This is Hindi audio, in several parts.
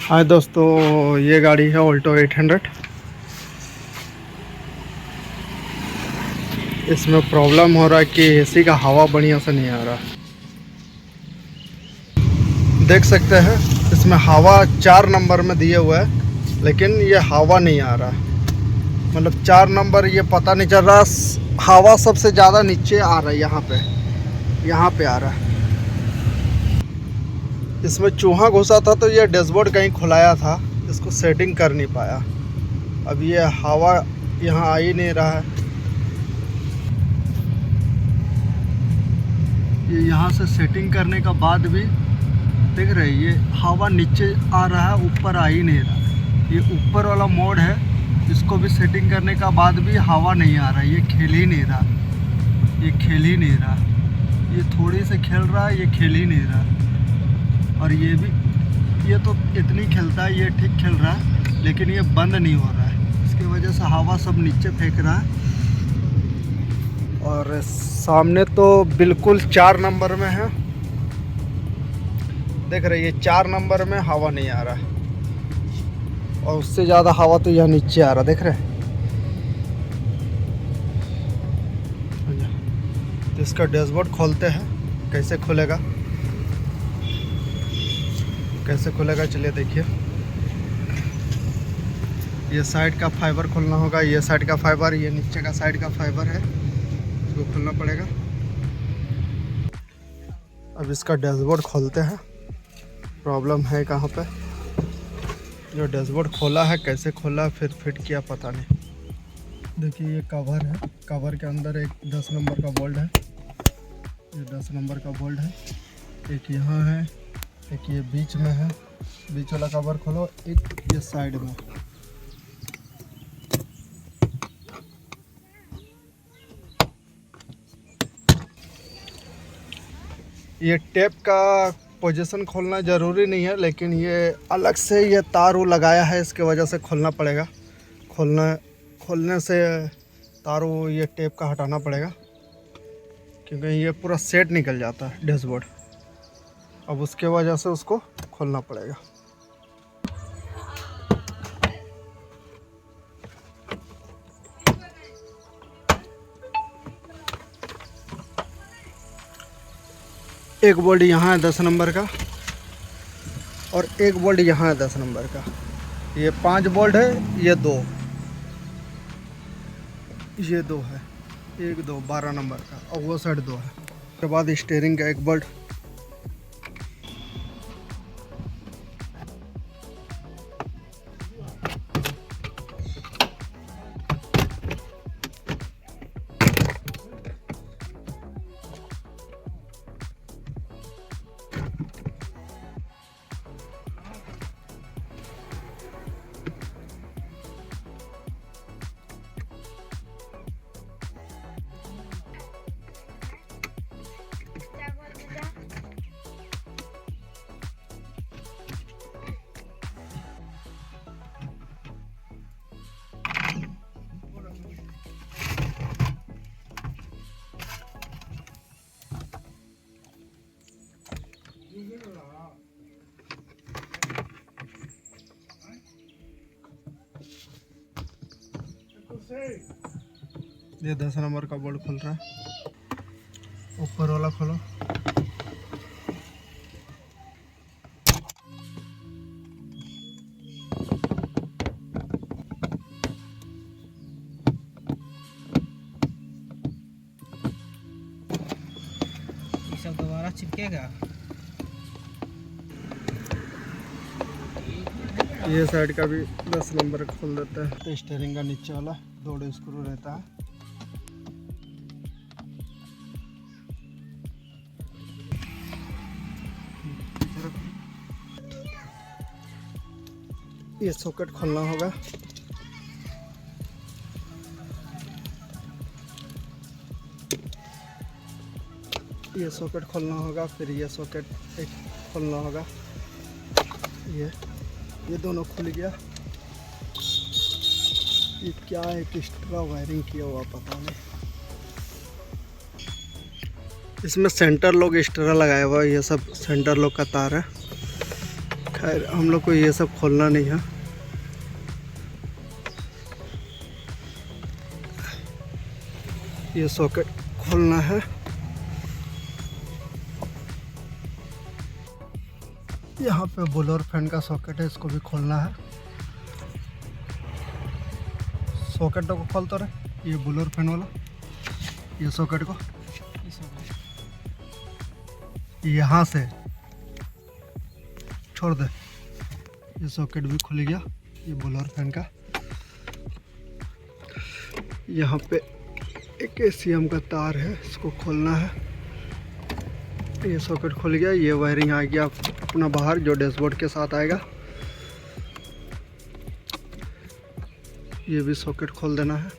हाय दोस्तों, ये गाड़ी है ऑल्टो 800। इसमें प्रॉब्लम हो रहा है कि एसी का हवा बढ़िया से नहीं आ रहा। देख सकते हैं इसमें हवा 4 नंबर में दिए हुए है, लेकिन ये हवा नहीं आ रहा। मतलब 4 नंबर ये पता नहीं चल रहा। हवा सबसे ज़्यादा नीचे आ रहा है, यहाँ पे आ रहा है। इसमें चूहा घुसा था तो ये डैशबोर्ड कहीं खुलाया था, इसको सेटिंग कर नहीं पाया। अब ये हवा यहाँ आ ही नहीं रहा है। ये यहाँ से सेटिंग करने का बाद भी देख रहे ये हवा नीचे आ रहा है, ऊपर आ ही नहीं रहा। ये ऊपर वाला मोड है, इसको भी सेटिंग करने का बाद भी हवा नहीं आ रहा। ये खेल ही नहीं रहा, ये खेल ही नहीं रहा। ये थोड़ी से खेल रहा है, ये खेल ही नहीं रहा। और ये भी, ये तो इतनी खेलता है, ये ठीक खेल रहा है, लेकिन ये बंद नहीं हो रहा है। इसकी वजह से हवा सब नीचे फेंक रहा है। और सामने तो बिल्कुल 4 नंबर में है। देख रहे ये 4 नंबर में हवा नहीं आ रहा, और उससे ज़्यादा हवा तो यहाँ नीचे आ रहा। देख रहे तो इसका डैशबोर्ड खोलते हैं। कैसे खुलेगा, कैसे खुलेगा, चलिए देखिए। ये साइड का फाइबर खोलना होगा, ये साइड का फाइबर, ये नीचे का साइड का फाइबर है, इसको खोलना पड़ेगा। अब इसका डैशबोर्ड खोलते हैं। प्रॉब्लम है कहाँ पे। जो डैशबोर्ड खोला है, कैसे खोला फिर फिट किया पता नहीं। देखिए ये कवर है, कवर के अंदर एक 10 नंबर का बोल्ट है। ये 10 नंबर का बोल्ट है। एक यहाँ है, एक ये बीच में है। बीच वाला कवर खोलो, एक ये साइड में। ये टेप का पोजीशन खोलना ज़रूरी नहीं है, लेकिन ये अलग से ये तार वो लगाया है, इसके वजह से खोलना पड़ेगा। खोलने से तार वो ये टेप का हटाना पड़ेगा, क्योंकि ये पूरा सेट निकल जाता है डैशबोर्ड। अब उसके वजह से उसको खोलना पड़ेगा। एक बोल्ट यहाँ है 10 नंबर का, और एक बोल्ट यहाँ है 10 नंबर का। ये 5 बोल्ट है, ये 2, ये 2 है। 1 2 12 नंबर का, और वो साइड 2 है। उसके बाद स्टीयरिंग का एक बोल्ट। ये 10 नंबर का बोल्ट खुल रहा है। ऊपर वाला खोलो। सब दोबारा चिपकेगा। ये साइड का भी 10 नंबर खोल देता है। तो स्टीयरिंग का नीचे वाला 2 स्क्रू रहता है। ये सॉकेट खोलना होगा। ये सॉकेट खोलना होगा, फिर ये सॉकेट एक खोलना होगा। ये दोनों खुल गया। ये क्या है, एक्स्ट्रा वायरिंग किया हुआ पता नहीं। इसमें सेंटर लॉक एक्स्ट्रा लगाया हुआ है, ये सब सेंटर लॉक का तार है। खैर हम लोग को ये सब खोलना नहीं है। ये सॉकेट खोलना है। यहाँ पे बोलर फैन का सॉकेट है, इसको भी खोलना है। सॉकेट को खोल तो रहे, ये बोलर फैन वाला, ये सॉकेट को यहाँ से छोड़ दे। ये सॉकेट भी खुल गया, ये बोलर फैन का। यहाँ पे एक एसीएम का तार है, इसको खोलना है। ये सॉकेट खुल गया। ये वायरिंग आ गया अपना बाहर, जो डैशबोर्ड के साथ आएगा। ये भी सॉकेट खोल देना है।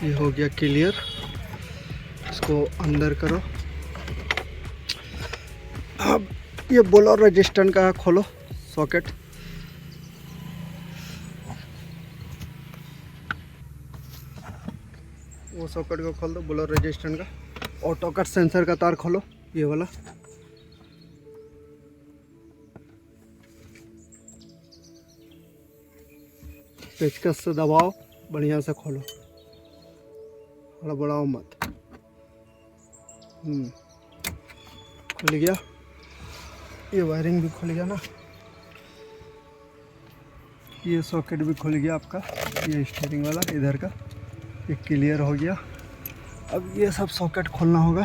ये हो गया क्लियर। इसको अंदर करो। अब ये बोलर रेजिस्टेंट का खोलो सॉकेट। वो सॉकेट को खोल दो, बोलर रेजिस्टेंट का। ऑटो कट सेंसर का तार खोलो, ये वाला। पेचकस से दबाओ, बढ़िया से खोलो, हड़बड़ाओ मत। खुल गया। ये वायरिंग भी खुल गया ना। ये सॉकेट भी खुल गया आपका, ये स्टीयरिंग वाला इधर का, ये क्लियर हो गया। अब ये सब सॉकेट खोलना होगा।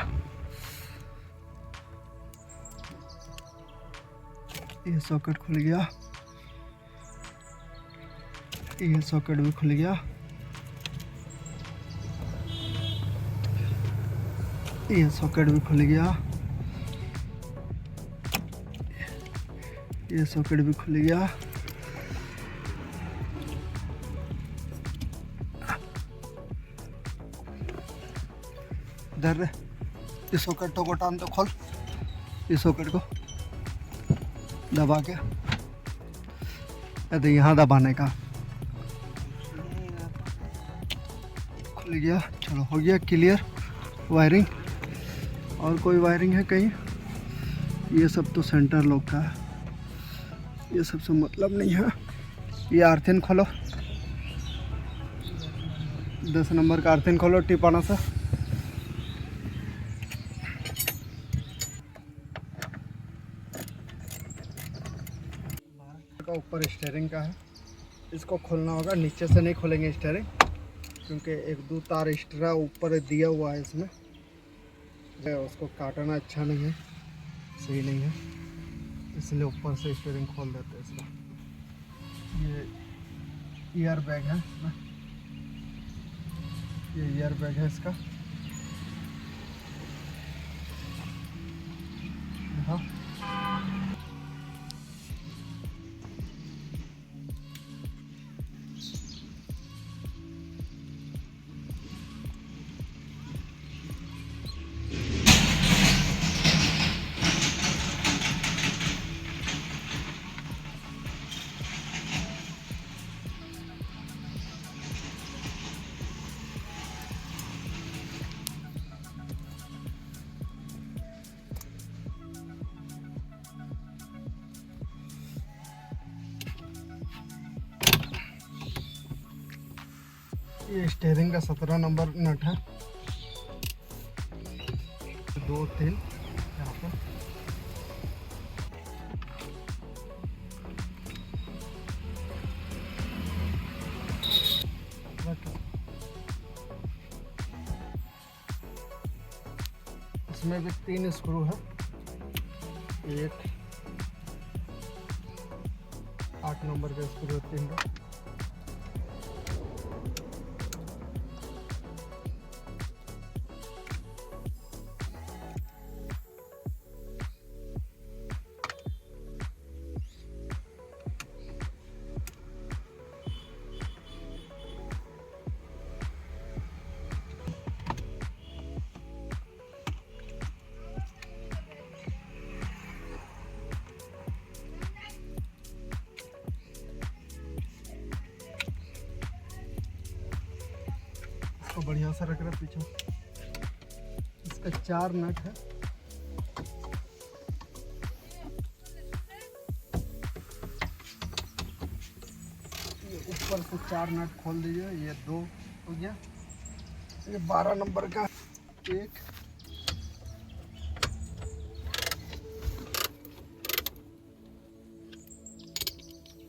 ये सॉकेट खुल गया। ये सॉकेट भी खुल गया। ये सॉकेट भी खुल गया। ये सॉकेट भी खुल गया। इधर इस सॉकेट को टान तो खोल। इस सॉकेट को दबा के, तो यहाँ दबाने का। खुल गया। चलो हो गया क्लियर वायरिंग। और कोई वायरिंग है कहीं? ये सब तो सेंटर लॉक का है, ये सबसे मतलब नहीं है। ये आर्थिन खोलो, 10 नंबर का आर्थिन खोलो टिपाना से। का ऊपर स्टीयरिंग का है, इसको खोलना होगा। नीचे से नहीं खोलेंगे स्टीयरिंग, क्योंकि 1-2 तार एक्स्ट्रा ऊपर दिया हुआ है इसमें। उसको काटना अच्छा नहीं है, सही नहीं है, इसलिए ऊपर से स्टीयरिंग खोल देते हैं इसका। ये एयर बैग है इसमें, ये एयर बैग है इसका। हाँ, ये स्टीयरिंग का 17 नंबर नट है। 2-3 यहाँ पर। इसमें भी 3 स्क्रू है। एक 8 नंबर का स्क्रू है, 3 का। इसको बढ़िया से रख रहा पीछे। इसका 4 नट है। ऊपर से 4 नट खोल दीजिए। ये 2 हो गया। ये 12 नंबर का 1,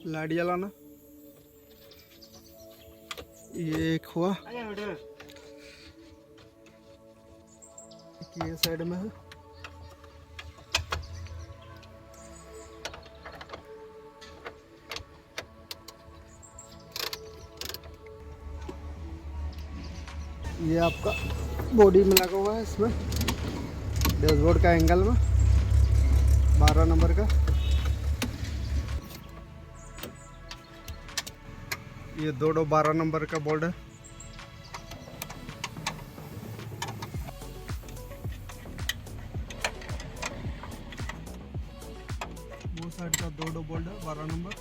लाइट जलाना। ये 1 हुआ, ये साइड में है। ये आपका बॉडी में लगा हुआ है, इसमें डैशबोर्ड का एंगल में 12 नंबर का। ये 2 12 नंबर का बोर्ड है। वो साइड का 2 बोल्ट है 12 नंबर।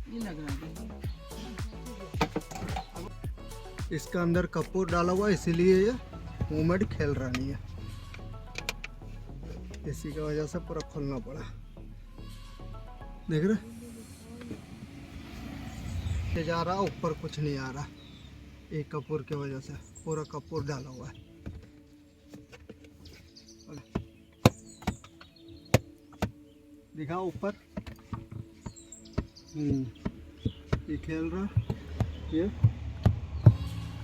ये लग रहा है इसका अंदर कपूर डाला हुआ है, इसीलिए ये मूवमेंट खेल रहा नहीं है। इसी की वजह से पूरा खोलना पड़ा। देख रहे ये जा रहा, ऊपर कुछ नहीं आ रहा। एक कपूर की वजह से पूरा कपूर डाला हुआ है। दिखाओ ऊपर। ये खेल रहा, ये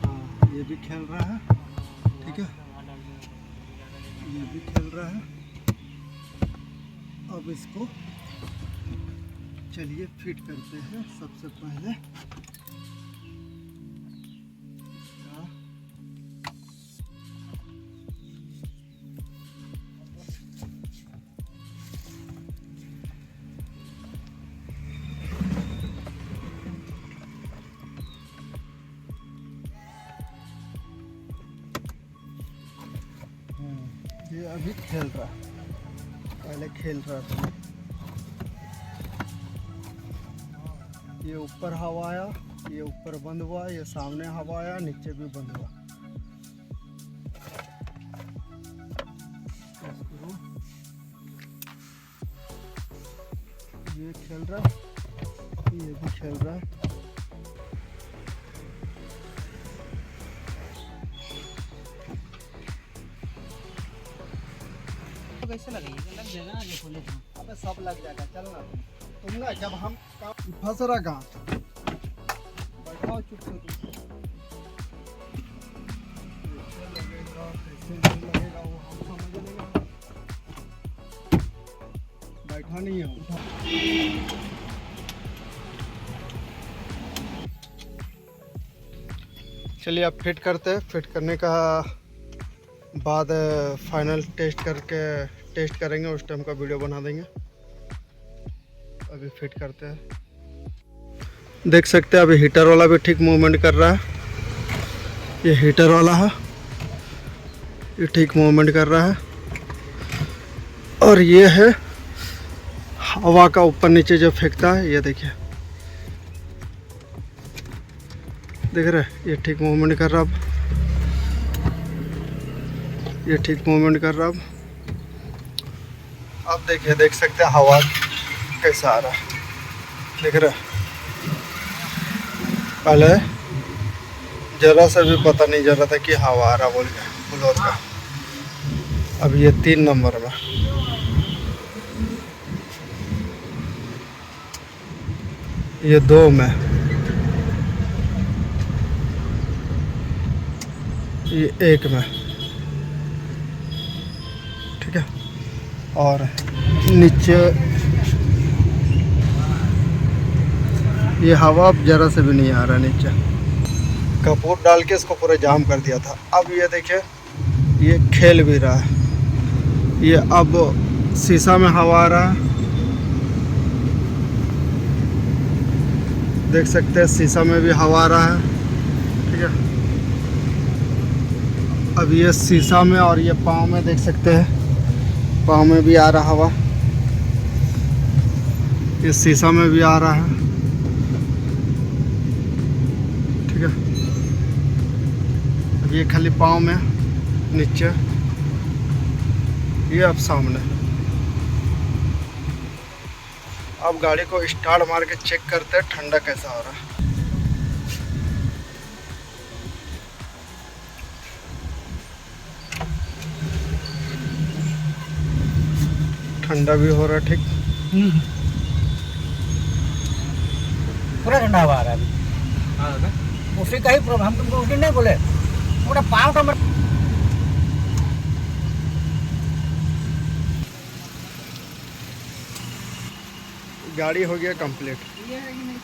हाँ, ये भी खेल रहा है। ठीक है, ये भी खेल रहा है। अब इसको चलिए फिट करते हैं। सबसे पहले ये अभी खेल रहा, पहले खेल रहा था। ये ऊपर हवा आया, ये ऊपर बंद हुआ, ये सामने हवा आया, नीचे भी बंद हुआ। ये खेल रहा, ये भी खेल रहा है। कैसे लगेगा? लग जाएगा ना, जो खोले तो। अबे सब लग जाएगा, चलना तुम ना। जब हम फंस रहा कहाँ, बैठाओ चुप से। लगेगा कैसे नहीं लगेगा वो हम समझ लेंगे। बैठा नहीं है, उठा। चलिए अब फिट करते हैं। फिट करने का बाद फाइनल टेस्ट करेंगे, उस टाइम का वीडियो बना देंगे। अभी फिट करते हैं। देख सकते हैं अभी हीटर वाला भी ठीक मूवमेंट कर रहा है। ये हीटर वाला है, ये ठीक मूवमेंट कर रहा है। और ये है हवा का ऊपर नीचे जो फेंकता है, ये देखिए, देख रहे हैं, ये ठीक मूवमेंट कर रहा है। ये ठीक मूवमेंट कर रहा है। अब देखिए, देख सकते हैं हवा कैसा आ रहा है, देख रहे हैं। पहले जरा सा भी पता नहीं चल रहा था कि हवा आ रहा बोल के ब्लोअर का। अब ये 3 नंबर में, ये 2 में, ये 1 में। ठीक है, और नीचे ये हवा अब जरा से भी नहीं आ रहा। नीचे कपूर डाल के इसको पूरा जाम कर दिया था। अब ये देखिए, ये खेल भी रहा है। ये अब शीशा में हवा आ रहा है, देख सकते हैं शीशा में भी हवा आ रहा है। ठीक है, अब ये शीशा में और ये पाँव में देख सकते हैं पाँव में भी आ रहा हवा, इस शीशा में भी आ रहा है। ठीक है, अब ये खाली पाँव में नीचे, ये अब सामने। अब गाड़ी को स्टार्ट मार के चेक करते हैं ठंडा कैसा हो रहा है। ठंडा भी हो रहा है, ठीक। पूरा ठंडा हवा आ रहा है अभी। हाँ, उसी का ही प्रॉब्लम, हम तुमको उस दिन नहीं बोले पूरा पाँव का गाड़ी हो गया कंप्लीट। ये है कि नहीं?